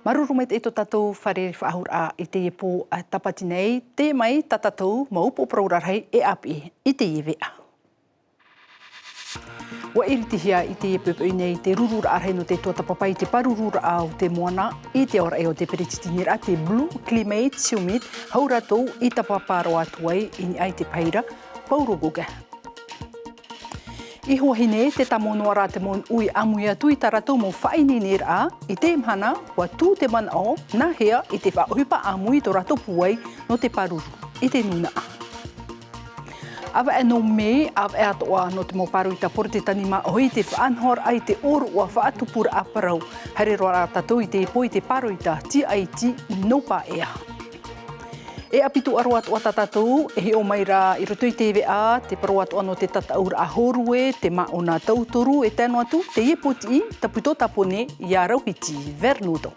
Marurumait e to tatou whare whaahur a i te epo a tapati nei, te mai tatatou maupo praurarhei e api i te iwea. Wa iritihia i te epepe nei te rurura arhe no te tuatapapai te parurura au te moana i te ora e o te perechitinira te Blue Climate Summit hauratou i tapaparo atuai i ni ai te paira paurogoga. I huahine te tamono ara te mon ui amui atu i taratou mo whaini a i te mhana wa tū te mana o nā hea i te whaohipa amui to rato puai no te paruru i te nuna a. Awa e no me, awa e atoa no te mo paru i ta poro te tanima o i te whaanhor ai te oru ua whaatupura a parau. Hare roara tatou i te epo i te paru i ta TIT no pa ea. E apitu aroa atu atatou, e he o mai rā i roto i te wea, te paro atu ano te tataura a horue, te maona tauturu, e tēnu atu, te iepoti i, taputo tapone, i a rauhiti, vernuto.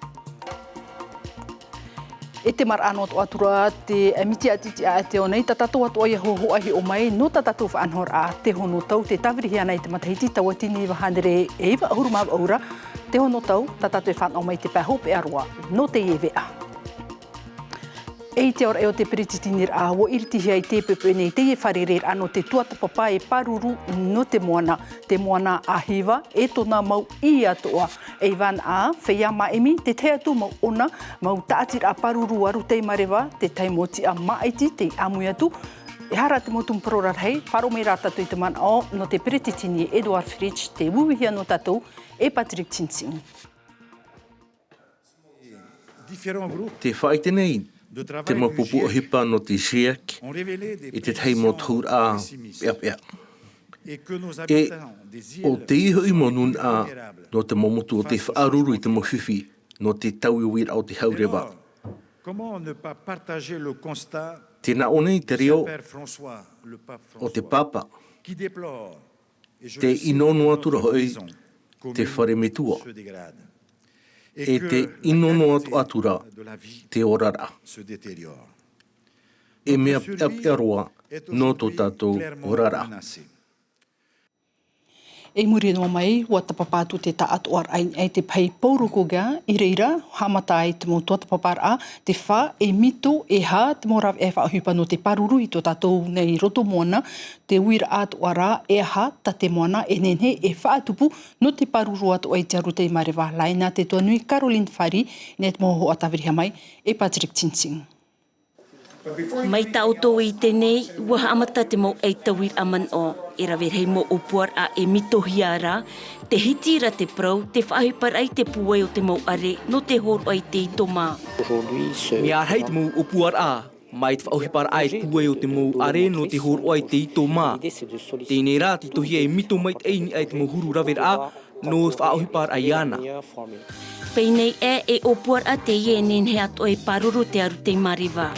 E te mara ano atu atura, te miti atiti a te o nei, tatatou atu ai ho ahi o mai, no tatatou whaanhor a te hono tau, te tawirihi ana i te matahiti, tau atini wahanere e iwa ahuru mawa aura, te hono tau, tatatou e whanau mai te pēhope aroa, no te iewea. E te ora e o te perechitinir a wo irtihia i te pepe nei te e wharerer ano te tuatapapa e paruru no te moana ahiwa e tona mau i atoa. E van a whea maemi te te atu mau ona mau tātir a paruru aru te marewa te taimoti a maaiti te amui atu. E hara te motum prorarhei, paro mei rā tatu i te mana o no te peretitini Edward Fritsch, te wuwihia no tatu e Patrick Tinsing. Te whaitenei. Te mapupu o hipa no te siak, i te teimo tūr a pia. E o te iho i monun a no te momotu o te whaaruru i te mowhiwhi no te tauiwira o te haurewa. Tēnā o nei te reo o te papa, te inono atura hoi te whare metua. E te inono atura te orara. E mea aroa no tō tātou orara. E muri noa mai, ua tapapātu te ta atu ar ai te pai paurukoga, i reira, hamata ai te mo tuatapapar a, te wha e mito e ha, te mo raw e whaohipa no te paruru i tō tātou nei roto moana, te uira atu ara e ha, ta te moana e nenhe e whaatupu no te paruru atu ai te aru te marewa laina te tuanui Caroline Fari, ne te moho atawiriha mai, e Patrick Tinsing. Mai tauto i tenei, ua amata te mau ei tawir aman o, e rawe hei mo upuar a e mito hiara, te hitira te prau, te whahipar ai te puai o te mau are, no te horo ai te itoma. Mea hei te mau upuar a, mai te whahipar ai puai o te mau are, no te horo ai te itoma. Tēnei rā, te tohia e mito mai te eini ai te mau huru rawe a, no whahipar ai ana. Peinei e upuar a te ienen he ato e paruru te aru te mariwa.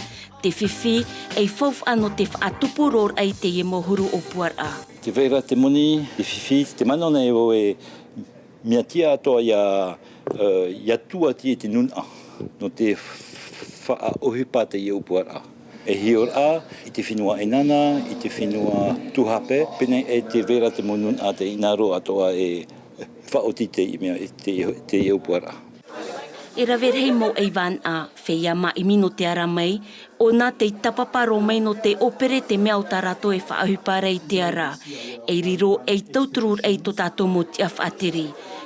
Te whiwhi, e whauf ano te whaatupu ror ai te e mohuru o puar a. Te whaira te moni, te whiwhi, te manona e o e mea tia atoa ia tua ti e te nuna, no te whaohipa te i o puar a. E hior a, i te whinua enana, i te whinua tuhape, pene e te whaira te monun a te inaro atoa e whaoti te i mea te i o puar a. E rawer hei mo ei van a, whea ma i mino te ara mai, o nā te tapaparo mai no te opere te mea o tarato e whaahuparei te ara. E riro ei tauturur ei to tātou mo te awhaatiri.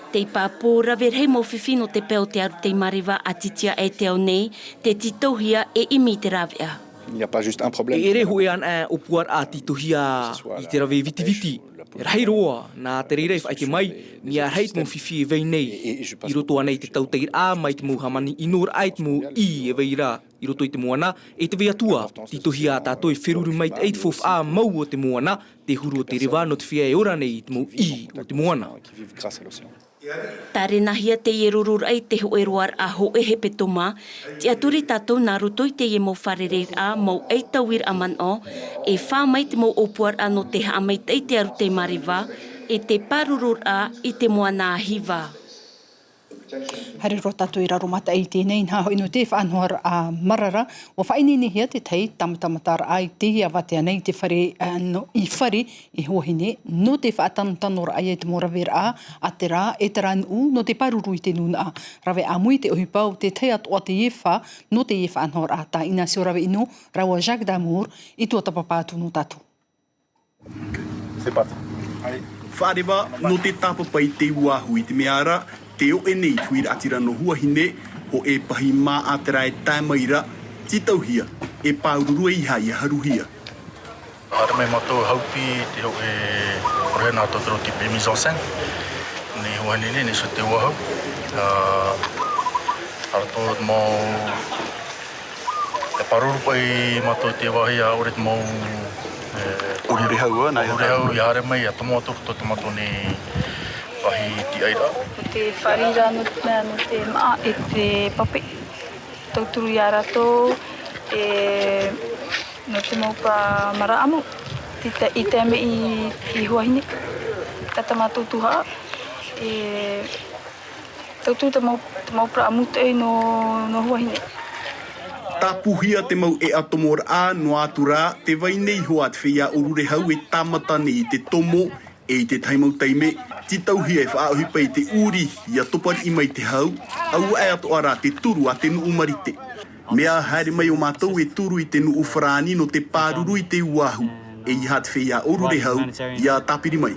Te pāpō rawer hei mo whiwhi no te peo te aru te mariwa a titia e te au nei, te titohia e imi te rawea. E ere hoe an o puar a titohia i te rawe viti. Rai roa, nā te reirei whaite mai, mea rei te mo whiwhi e vei nei. I roto anei te tauteir a mai te mo hamani inor ai te mo i e vei rā. I roto i te moana, e te vei atua. Titohi a tātou e wheruru mai te eidfof a mau o te moana, te huru o te rewa no te whia e ora nei i te mo i o te moana. Tare nahia te e rurur ai te ho e roar a ho e he petoma, te aturi tātou nā roto i te e mo wharerer a mau ei tawir aman o, e whā mai te mo opuar a no te haamai te aru te mariwa, e te parurur a i te moana hiva. Hari ro tatu I raro mata I tēnei nā hoi no te whanhoar a marara. O whainini hea te tei tamatamatara ai te hia wate anei te whare I whare I hohine no te whaatantanora ai te morawera a te rā e te ranu no te paruru I te nuna a. Rawe a mui te ohipau te tei atoa te iefa no te iefa anhoar a ta ina seo rawe ino rawa Jacques Damour I tua tapapātu no tatu. C'est pas. Wharewa no te tapapai te uahu I te meara te o e nei tuira atira no huahine ho e pahi mā atera e tāmaira titauhia e paururua iha I haruhia. Ara mai matou haupi te ho e orena totoro ki pe mise en scène. Ni huahine ni so te uahu. Ara to mo te paruru pai matou te wahia ore te mo Uri haua nei. Uri hau I hare mai a tomo atu to tomato ni wahi ti aira. Te wharira no te maa e te papi. Tauturu I arato no te maupa maraamu. I te ame I huahine. Tata mātou tuha. Tauturu te maupra amuta no huahine. Tapuhia te mau e atomora a no atura te wainei hoa te whia urure hau e tamatane I te tomo e te taimau taime titauhia e whaauhipa I te uri ia topari I mai te hau au e ato ara te turu a te nuu marite. Mea haere mai o mātou e turu I te nuu wharani no te pāruru I te uahu e iha te whia urure hau ia tapiri mai.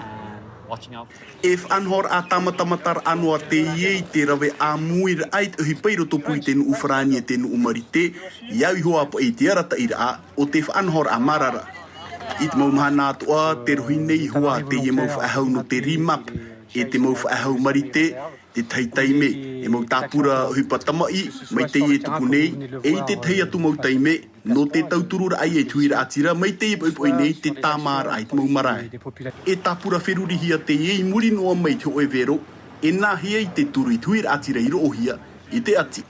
E whanhor a tamatamatar anoa te ie I te rawe a muira ai te uhipairo topu I te nuu wharani e te nuu marite iau I hoa po e te arata ira a o te whanhor a marara. I te mau mahana atoa te rohi nei hoa te ie mau whaahau no te rimap e te mau whaahau marite te taitaime e mau tāpura hupa tamai mai te ie tuku nei e I te tei atu mau taime no te tauturura ai e tuira atira mai te ie poipoi nei te tāmara ai te mau marae. E tāpura wherurihia te ie I muri noa mai te oe vero e nāhia I te turu I tuira atira I roohia I te ati.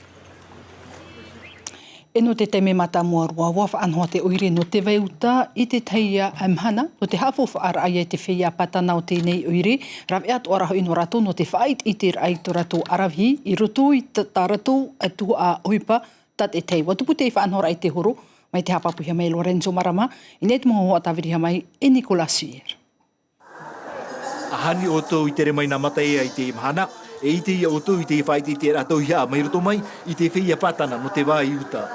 E no te teime mata mua rua wafa anhoa te oire no te veuta I te teia amhana no te hafofa ara ai e te whia patana o tēnei oire rawe atu araho ino rato no te whait I te rai to rato arawhi I roto I tā rato atu a oipa tat e tei. Watupu te whanhora I te horo mai te hapapuhia mai Lorenzo Marama I ne te moho hoa tawiriha mai e Nicolas Sier. Ahani o tō I tere mai nā mata e ai te imahana e I te ia o tō I te whait I te rato hia mai roto mai I te whia patana no te wā I uta.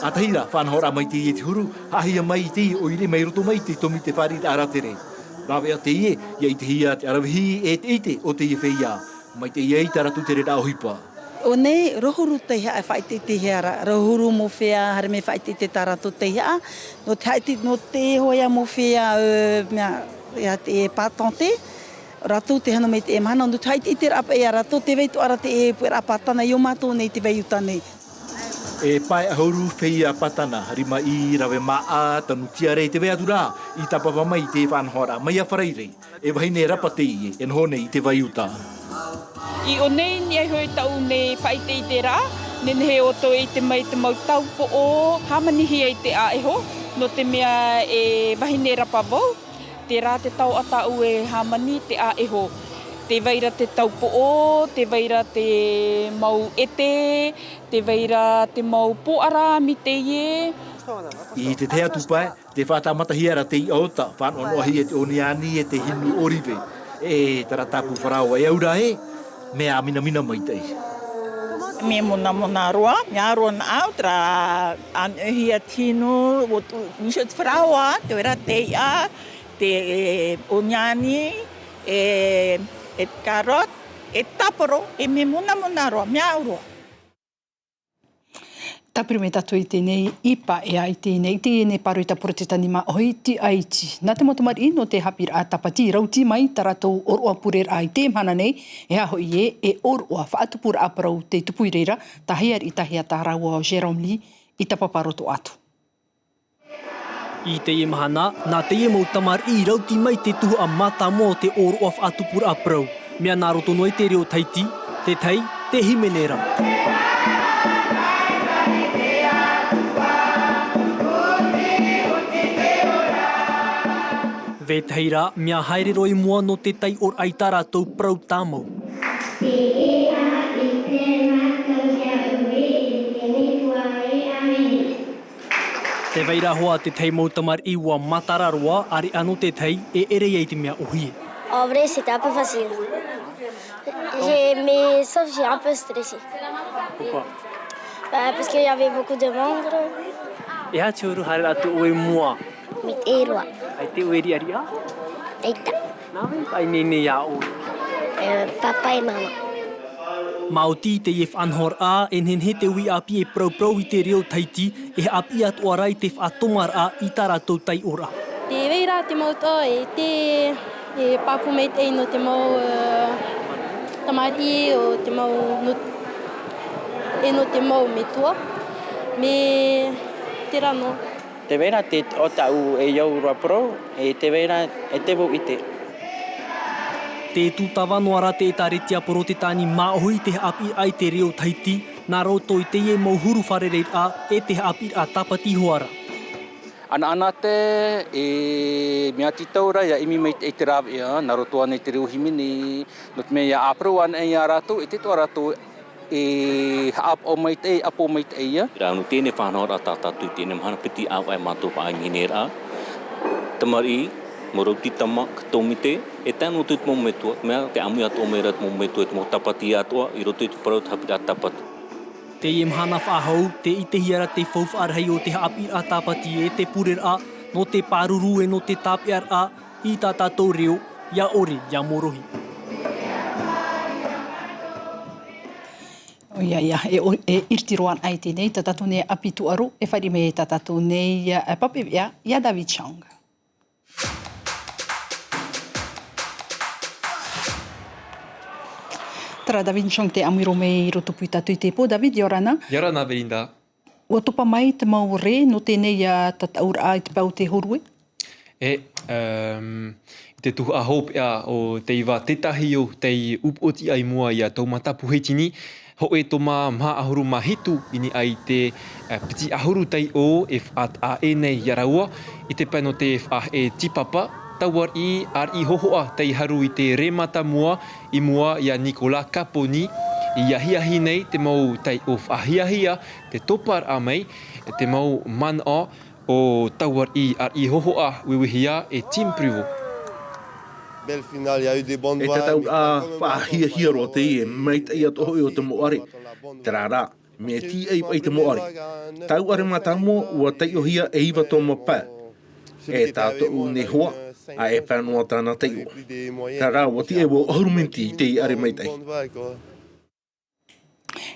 A tahira, whanhora mai te ie te huru, hahia mai te ie oire mai roto mai te tomi te whari te aratere. Rawe a te ie, ia I te hia te arawhi e te ite o te ie whia, mai te ie I te ratu te re rā hipa. O nei, rohuru te hea e whaite te heara, rohuru mo whea, hare me whaite te tarato te hea, no te haiti, no te hoia mo whea, ia te patante, rato te hano me te emana, no te haiti te rapa e a rato, te veitu ara te e puera patana, I o mātou nei te veiuta nei. E pai ahuru whia patana, harima I rawe maa, tanu tiare te wea dura, I tapapa mai te whanhora, mai a wharaire, e wahine rapa te ie, en hone I te vaiuta. I o nei ni ai hoi tau nei whaite I te rā, nene he oto I te mai te mau tau po o hamanihi ai te a eho, no te mea e wahine rapa vau, te rā te tau ata u e hamani te a eho. Te veira te taupo o, te veira te mau ete, te veira te mau poara mi te ie. I te te atupai, te whātamata hiara te I ota, whanonohi e te oniani e te hinu orive. E taratapu wharaua e aura e, mea mina mai tei. Me mona roa, mea roa na au, tra anuhia tino, o nisho te wharaua, te wera te ia, te oniani, e karot, e taporo, e me mona roa, mea roa. Tapiri me tatu I tēnei, ipa e ai tēnei, tēnei paru I ta porotitani ma oi ti aiti. Nā te motomari no te hapira a tapati, rauti mai taratou orua purera ai te mana nei, e aho I e orua whaatupura aparau te tupuireira, tahiar I tahia tā raua o Jerome Lee, I tapaparoto atu. I te ie mahana, nā te ie mautamar I rauti mai te tuhu a mata mo te orua whaatupura aparau. Mea nā roto noi te reo taiti, te tai, te himenera. Veteira, mea haere roi mua no te tai or aitara tau prau tāmau. Te ea I te Te veira hoa te tei mau tamar iwa matararoa, ari ano te tei e ere ei te mea uhie. En vrai, c'était un peu facile. Mais sauf j'ai un peu stressé. Pourquoi? Parce qu'il y avait beaucoup de membres. E ha te uru hare atu oe mua. Mit eroa. Ai te ueri ari a? Eita. Nāwe, ai nene ia o. Papa e mama. Mauti te if anhor a, en hen he te ui api e prau i te reo taiti, e api atu arai te whatomar a i tā rātou tai ora. Te weira te mau tō e papu mei te no te mau tamari o te mau no te mau me tua. Me te rano. Te weira te o tau e iau rapro, e te weira e te wu ite. Te tūtawa noara te tāretia poro te tāni māohui te api ai te reo taiti, nā roto i te ie mau huru wharerei a e te api a tapati hoara. Ana te e mea titaura ia imi mei te rawe ia, nā roto ane te reo himini, no te mea ia apro ane ia rātou, e te toa rātou e haap o mei te apo mei te ia. Rānu tēne whanau rā tātātou tēne mahana piti au ai mātou pa ai ngine rā. Tamari, morauti tama, katomite, e tēnu tūt mō me tua, mea te amu atu o mei rat mō me tua, te mō tapati atua, i roto i te parau te hapi a tapatu. Te ie mhana whahau, te i te hiara te whauwharhei o te hapi a tapati e te purer a, no te pāruru e no te tāpiar a, i tā tātou reo, ia ore, ia morohi. Ia, e irtiroan ai tēnei, tātou nei api tuaru, e whari me tātou nei papewea, ia David Chang. Tara David Chang te amiro me i roto pui tātou te pō. David, Yorana? Yorana, Belinda. Ua topa mai te mau re, no tēnei tataura ai te pau te horue? Te tuhu a hope o te iwa tetahi o te upoti ai mua i a tau matapu heitini. Ho e toma mha ahuru mahitu ini ai te piti ahuru tai o e whaat a e nei yaraua. I te pano te whaat e tipapa. Tauar i ar i hohoa tei haru i te remata mua i mua i a Nicola Caponi. I ahiahi nei te mau tai o whahiahia te topar a mei te mau man o tauar i ar i hohoa wiwihia e Team Privo. E tatau a whahia ro te e mei te ia toho i o te moare. Te rārā, me ti ei pai te moare. Tau are matamo ua tei o hia e iwa tō mo pā. E tātou ne hoa, a e pānoa tāna tei o. Tā rā, ua ti e wo ohurumenti i te i are mei tei.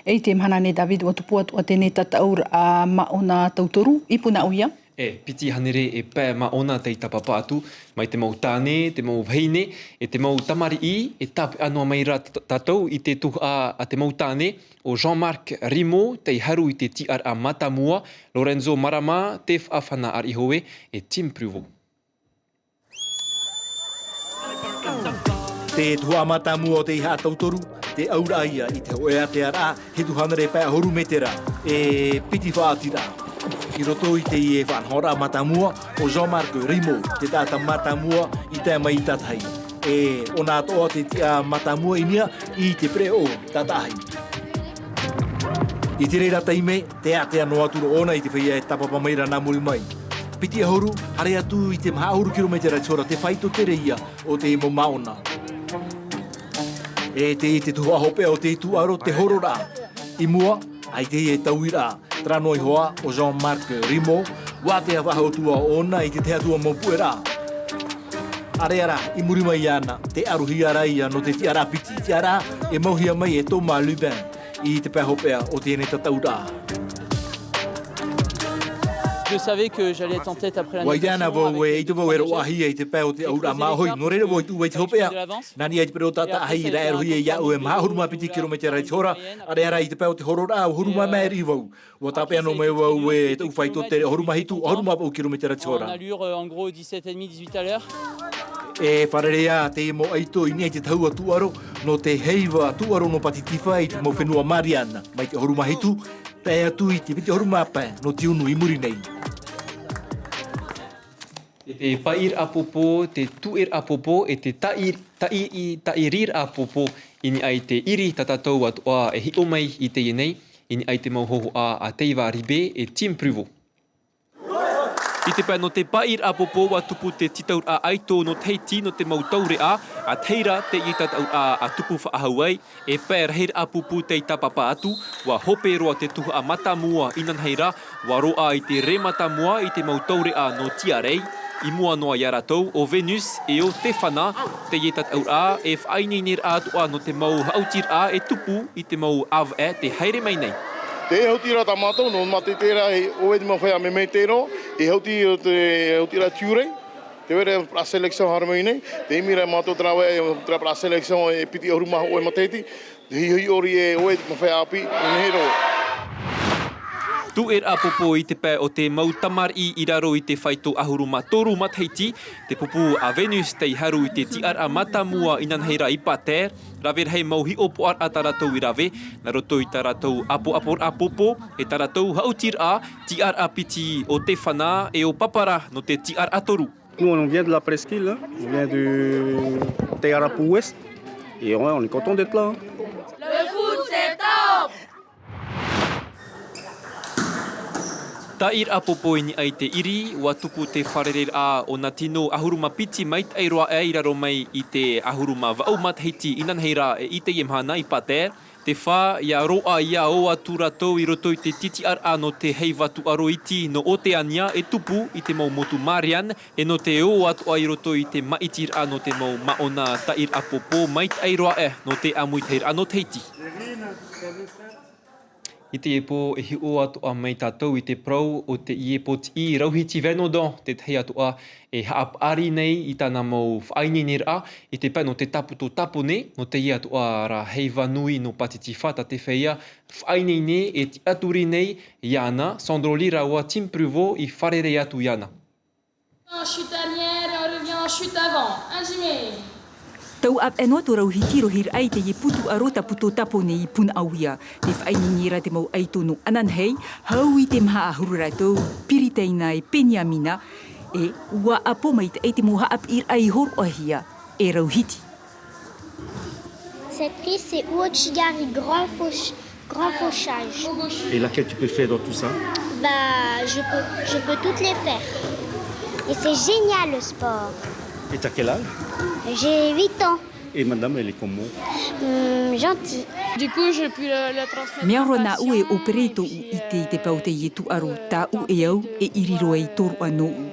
Ei te mhana ne David, ua tupu atu a tēnei tataur a maona tautoru, i puna uia? Piti hanere e pē maona tei tapapa atu, mai te mau tāne, te mau vheine, e te mau tamari i, e tapu anua mai rā tātou i te tuhu a te mau tāne, o Jean-Marc Rimo, tei haru i te tiar a Matamua, Lorenzo Marama, te whawhana ar ihoe, e Team Privo. Te tua Matamua o te iha tautoru, te aura ia i te oea te ara, he tuhanere pē horu me te rā, e piti whaatira. I roto i te ie whanhora Matamua o Jean-Marc Rimo, te tāta Matamua i te mai tātai. E o nā toa te tia Matamua i nia i te pre o tātai. I te reira taime, te atea no aturo ona i te whia e tapapa meira nā muri mai. Piti ahuru, hare atu i te maha ahuru kilometera tora te whaito te reia o te imo maona. E te tuha hope o te tuaro te horora. I mua, ai te e tauira, trano i hoa o Jean-Marc Rimo, wā te hawahotua ona i te teatua mo puera. Are ara, i muri mai ana, te aruhi ara ia no te tiara piti. Tiara e mauhia mai e Thomas Lubin i te pēhopea o tēnei tataura. Je savais que j'allais être en tête après la Waidana vo e te vo ero ahi e te pēo te aura mahoi. No rere vo i tu wei te hopea. Nani e te pēo tata ahi ra ero hi e iau e mahuruma piti kilometera i tora. Are ara i te pēo te horora au huruma meri vau. Wa tapea no me vau e te uwhaito te horuma hitu, horuma vau kilometera i tora. En allure, en gros, 17,5-18 à l'heure. E wharerea te mo aito i nei te taua tuaro no te heiva tuaro no patitifa i te mo whenua Mariana. Mai te horuma hitu, te atu i te piti horuma apa no te unu i muri nei. Te pair apopo, te tuir apopo, e te tairir apopo, ini ai te iri tatatou atua e hi o mai i te ienei, ini ai te mauhoho a Teiva Ribe e Team Privo. I te pā no te pair a popo wa tupu te titaur a aito no teiti no te mautaure a teira te i tatau a tupu whaahauai e pēr heir a pupu te tapapa atu wa hope roa te tuha a matamua inan heira wa roa i te re matamua i te mautaure a no tiarei I mua noa ia rātou o Venus e o Tefana te i tatau a e whaineinir atua no te mau hautir a e tupu i te mau av e te haere mai nei. Te hautira ta mātou, no mate tērā o e mawhai a me mei tēro, e hautira tiurei, te wera pra selection harmoi nei, te imira mātou trawe tra pra selection e piti ahuruma o e mateiti, te hihi ori e o e mawhai api, e hero. Tu a popo i te pē o te mautamari I raro I te whaito ahuruma toru matheiti, te popo a Venus te haru I te tiar a matamua inan heira I pater, raver hei mauhi opo ar a taratou I rave, na roto I taratou apo-apor a popo, e taratou hautir a tiar a piti o te whana e o papara no te tiar a toru. Nous, on vient de la presqu'île, on vient du Tearapu Ouest, et on est content d'être là. Le foot, c'est top! Tair a popoini ai te iri, wa tupu te wharerer a o na tino ahuruma piti mai te airoa e I raro mai I te ahuruma vau matheiti inan heira e I te yemhana I pater, te wha ia roa ia o atu ratou I roto I te titi ar a no te hei watu aroiti no o te ania e tupu I te mau motu Marian, e no te o atu I roto I te maitir a no te mau maona tair a popo mai te airoa e no te amuiteir a no teiti. I te epo e hi o atua mai tātou I te prau o te I epo ti I rauhiti Venodon, te tei atua e haap ari nei I tāna mau whainenir a, I te pai no te tapu tō tapu ne, no te I atua ra heiva nui no patiti whata te whaia, whainene e ti aturi nei Iana, Sandro Lira wa Tim Pruvo I wharere atu Iana. En chute arrière, on revient en chute avant. Injimé. Tau ap e noa tō rauhiti rohir ai te I putu arota puto tapo nei I puna awia. Te whainengira te mau aitono anan hei, hau I te maha ahuru rātou, piriteina e Penyamina, e ua apo mai te eite moha ap ir ai hor ohia, e rauhiti. Cette prise, c'est Ouotchigari, grand fauchage. Et laquelle tu peux faire dans tout ça? Bah, je peux toutes les faire. Et c'est génial le sport. Et t'as quel âge? J'ai 8 ans. Et madame, elle est comment? Gentille. Du coup, je peux la transmettre. Mea roa nā ue o pereto I te pau te I tu aro tā u e au e iriro e toru anō u.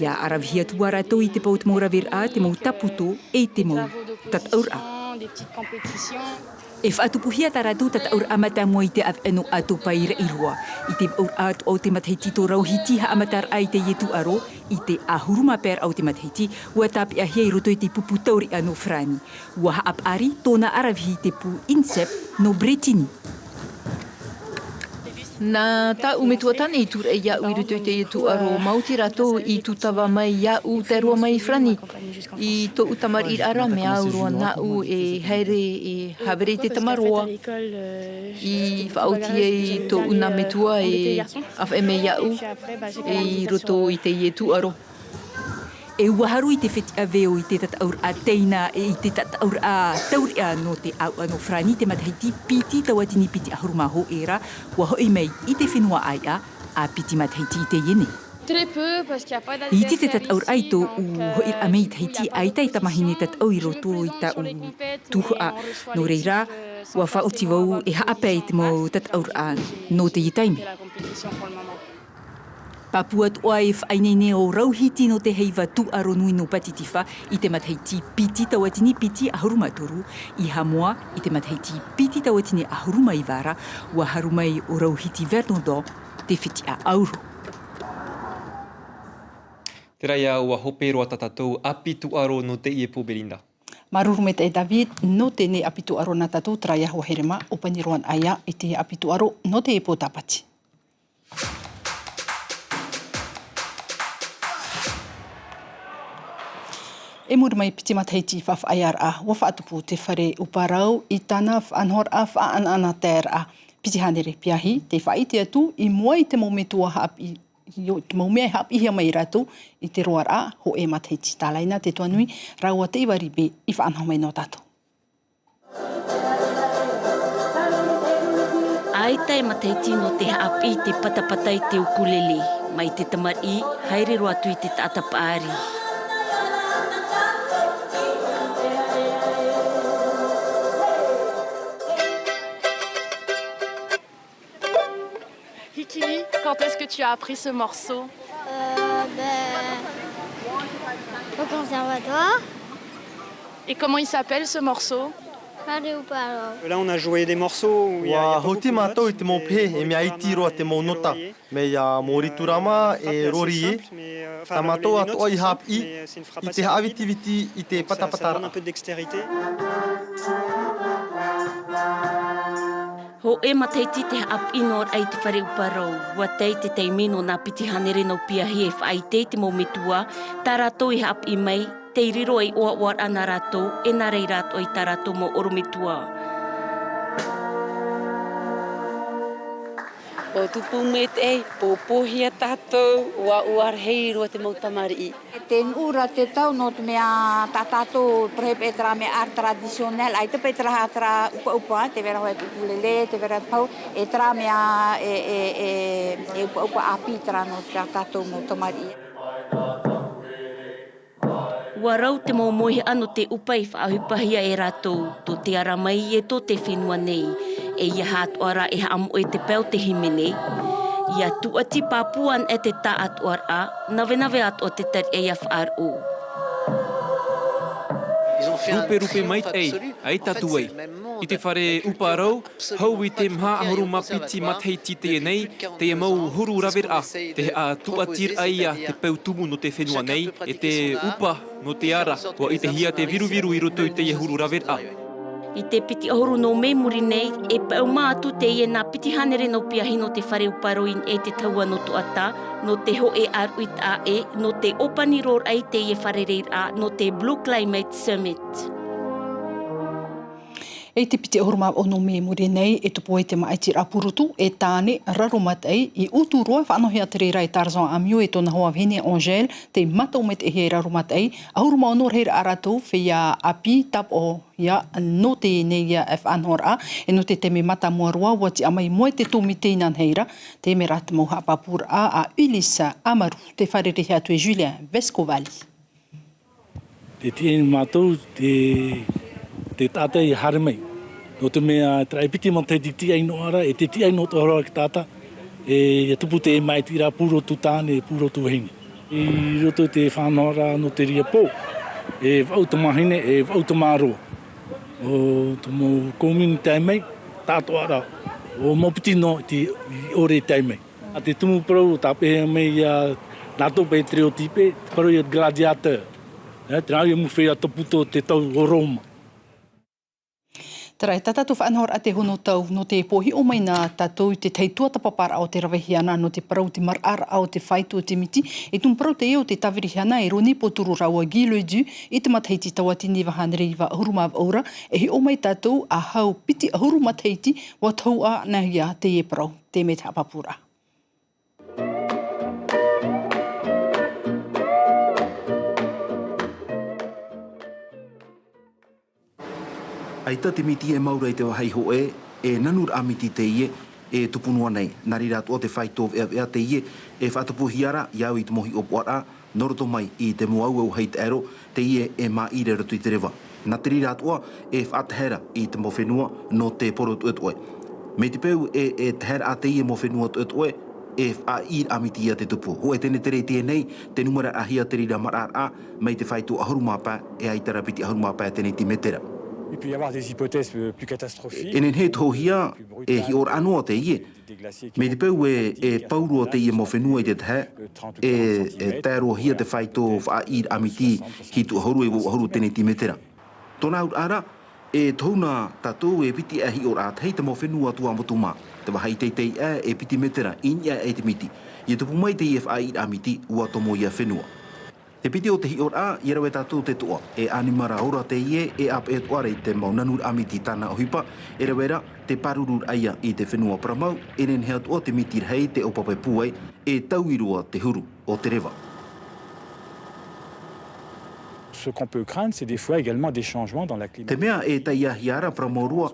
Ia aravhia tu arato I te pau te mauravir a te mau taputo e te mau tataur a. Des petites compétitions. E whaatupuhia taratu tataur amata mua I te av eno atu paira I roa. I te aur atu au te matheiti tō rauhiti ha amatar ai te yetu aro, I te ahuruma per au te matheiti, ua tapi ahia I roto I te pupu tauri ano frani. Ua haap ari tōna aravhi te pu insep no Bretini. Nā tā umetua tane I tur e iau I ruto I te yetu aro mauti rato I tu tawa mai iau te roa mai frani. I tō utamar I ara me aurua nā u e haere e havere te tamaroa. I whaauti e tō una metua e awha e me iau e roto I te yetu aro. E waharu I te whiti a veo I te tataur a teina e I te tataur a tauri a no te au ano frani te matahiti piti tawatini piti ahuruma ho era wa hoi mei I te whenua ai a piti matahiti I te iene. Très peu, parce qu'il n'y a pas d'adversaire I te tataur aito u hoi a mei tahiti ai tai tamahine tatau I roto I ta u tuhu a no reira wa whaoti wau e haape I te mo tataur a no te itaime. Papua toa e whainene o rauhiti no te heiva tu aro nui no patitifa I te matheiti piti tawatini piti ahuruma toru, I hamoa I te matheiti piti tawatini ahuruma I vara, wa harumai o rauhiti Verdondon te whiti a auro. Te raia ua hope roa tatatou apitu aro no te iepo Belinda. Maruru me te David, no te ne apitu aro na tatou traia ho herema o paniroan aia I te apitu aro no te iepo tapati. E muri mai piti mataiti whaf aiar a, wa whaatupu te whare uparau I tana whanhor a whaanana ter a. Piti hanere piahi, te whaiti atu I mua I te maumetua haap I te maumea haap ihia mai ratu I te roar a, ho e mataiti tālaina te tuanui, raua te iwaribe I whaanhau mai no tātou. Ai tai mataiti no te haap I te patapatai te ukulele. mai te tamari, haere roa tui te tātapaari. Hikili, quand est-ce que tu as appris ce morceau? Au conservatoire. Et comment il s'appelle ce morceau? Là, on a joué des morceaux où il y a beaucoup de notes. Mais c'est une frappe assez rapide. Ça demande un peu de dextérité. Ho e mataiti te ap inor ai te whare uparau. Wa tei te teimino nā piti hanere no pia hi e whai te te mometua, tā rātou i hap i mai, te riro ai oa oar ana rātou, e nā rei rātou i tā rātou mo orometua. O tupu me te ei, pōpōhia tātou, ua uar hei roa te mautamari. Ten ura te tau no te mea tātou prehep e tra mea art tradisional, ai te pe tra hatra upa, te vera hoe pupulele, te vera pau, e tra mea e upa api tra no te tātou mautamari. Ua rau te maumohi ano te upa i whaahupahia e rātou, tō te ara mai e tō te whenua nei. E ia hātuara e haamu e te pēo te himene. Ia tuati pāpuan e te tā atuara, nawe atu o te tari e ia whaaru. Rupe mai ei, ai tatu ei. I te whare uparau, hau i te mha ahuru mapiti matheiti te nei, te e mau huru rawera, te a tuatir aia te pēu tumu no te whenua nei, e te upa no te ara, wa i te hia te viru i roto i te e huru rawera. I te piti ahuru no memuri nei, e pau mātu te ie nā piti hanere no piahi no te whare uparoin e te taua no tuata, no te ho e aruit a e, no te opani ror ai te ie whare reir a, no te Blue Climate Summit. E te piti ahuruma o no memuri nei, e tupo e te maiti rapurutu, e tāne rarumat ei, i utu roa whaanohi a te reira e Tarzan Amiu e tōna hoa vene Angel, te matau met e he rarumat ei, ahuruma o nor heira aratou, whia api tap o ia no te nei ia e whanhora, e no te me mata mua roa, wati amai moe te tōmi tēnan heira, te me rata mau hapapura a Ulissa Amaru, te wharerehe atu e Julien Vescovali. Te tēn mātou, te tāta i hare mai. No te mea traipiti mo te titi ai no ara, e te titi ai no te horoa ki tāta, e tupu te mai tira puro tu tāne, puro tu hini. I roto te whanora no te ria pō, e wau te mahine, e wau te māroa. O te mo komini tai mai, tāto ara, o mopiti no te ore tai mai. A te tumu parau, tā pehe mai nātou pe treotipe, parau i gladiator. Te nāu i muwhea taputo te tau o Roma. Tara, tātou whaanhor a te hono tau no te pohi o mai nā tātou te teitua tapapara o te rawehiana no te parau te marara o te whaitu o te miti. E tun parau te eo te tawirihiana e roni poturu raua giloedu i te matheiti tawatini wahaneriwa ahuruma av aura e he o mai tātou a hau piti ahuruma teiti wa tau a nahia te e parau te me te apapura. Aita te miti e maura i te wahai ho e nanur amiti te ie e tupunua nei. Nari rātu o te whaitov ea te ie e whatapuhiara iau i te mohi o puara, noroto mai i te muauau hei te ero, te ie e mā ire ratu i te rewa. Nā te rātua e whaatahera i te mowhenua no te poro tuetoe. Me te peu e tahera a te ie mowhenua tuetoe e wha ir amiti ia te tupu. Ho e tene tere tie nei, te numera ahia te rira marara mai te whaitu ahurumapa e aitara piti ahurumapa e tene ti metera. Il peut y avoir des hypothèses plus catastrophiques. Enen he tohia e hi or anoa te ie. Me te peu e paurua te ie mo whenua i te tahe e tēro hia te whaito wha ir amiti hi tu ahuru e ahuru tene ti metera. Tōna ut ara e tōna tātou e piti e hi or at hei te mo whenua tua motuma. Te wahai teitei e piti metera inia e te miti. I tupu mai te ie wha ir amiti ua tomo ia whenua. Te piti o te hi ora, i rawe tātou te toa. E animara ora te ie, e ap e toare te maunanur amiti tāna o hipa, e rawera te parurur aia i te whenua paramau, e nen hea toa te mitir hei te opapai puai, e tauirua te huru o te rewa. ce qu'on peut craindre, c'est des fois également des changements dans la Te mea e taia hiara pramorua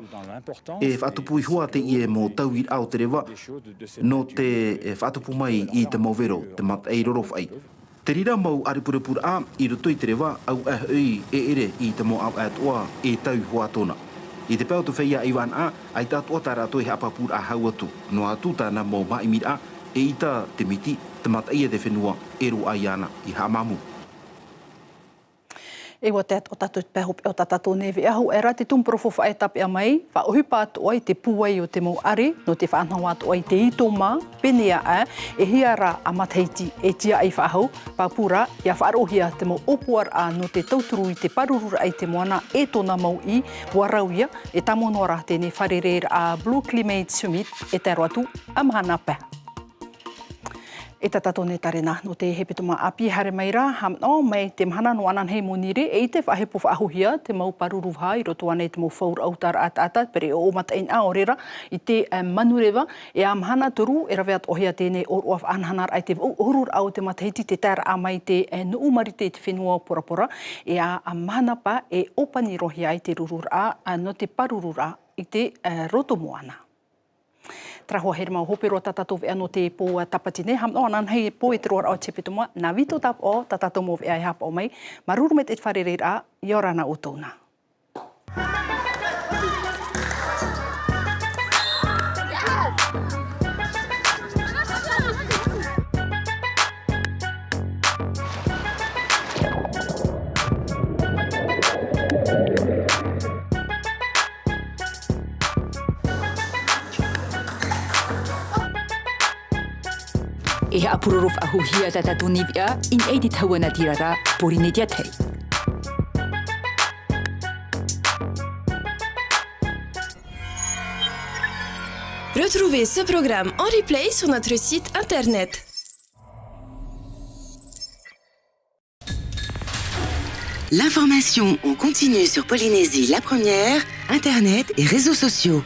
e whatupui hua te ie mo tauir au te rewa no te whatupu mai I te mauvero te mat ei rorowhai. Te rira mau aripurepura a I roto I te rewa au hui e ere I te mo au atua e tau hua tona. I te pēo tu whaia Iwan a, ai tātua tā rātoi he apapura a hau atu. No atu tāna mō maimir a, e ita te miti, te mata ia te whenua, eru ai ana I hamamu. E wa te o tatu pehope o tatato nevi ahu era te tumprofo whae tape a mai, wha ohipa atu ai te puai o te mau are, no te whaanhawa atu ai te ito mā, penea e hiara a Matheiti e tia ai whaahau, pāpura ia whaarohia te mau opuar a no te tauturu I te parurura ai te moana e tōna mau I warauia e tamonora tēne wharereira a Blue Climate Summit e te aroatu a mahana pēha. E tatato ne tarena no te hepetuma api hare maira hamno mai te mahana no anan hei monire e te whahepo whaahuhia te mau paruruha I roto ane te mau whaur autara ata pere o matain a orera I te manurewa e a mahana turu e raweat ohia tēne o roa whaanhanar ai te urur au te Matheiti te tara a mai te nuumarite te whenua porapora e a mahana pa e opani rohi ai te rurur a no te parurura I te roto moana. Trahoa here mau hope roa tatato vea no te po tapatine. Hamno anan hei po e te roa au tepituma. Nā vito tap o tatato mo vea I hapa o mai. Marurumet et wharereira I orana o tōna. E ha apurorof ahuhia tatato nivia in ei te tawana tirara porine diatei. Retrouvez ce programme en replay sur notre site internet. L'information en continu sur Polynésie la première, internet et réseaux sociaux.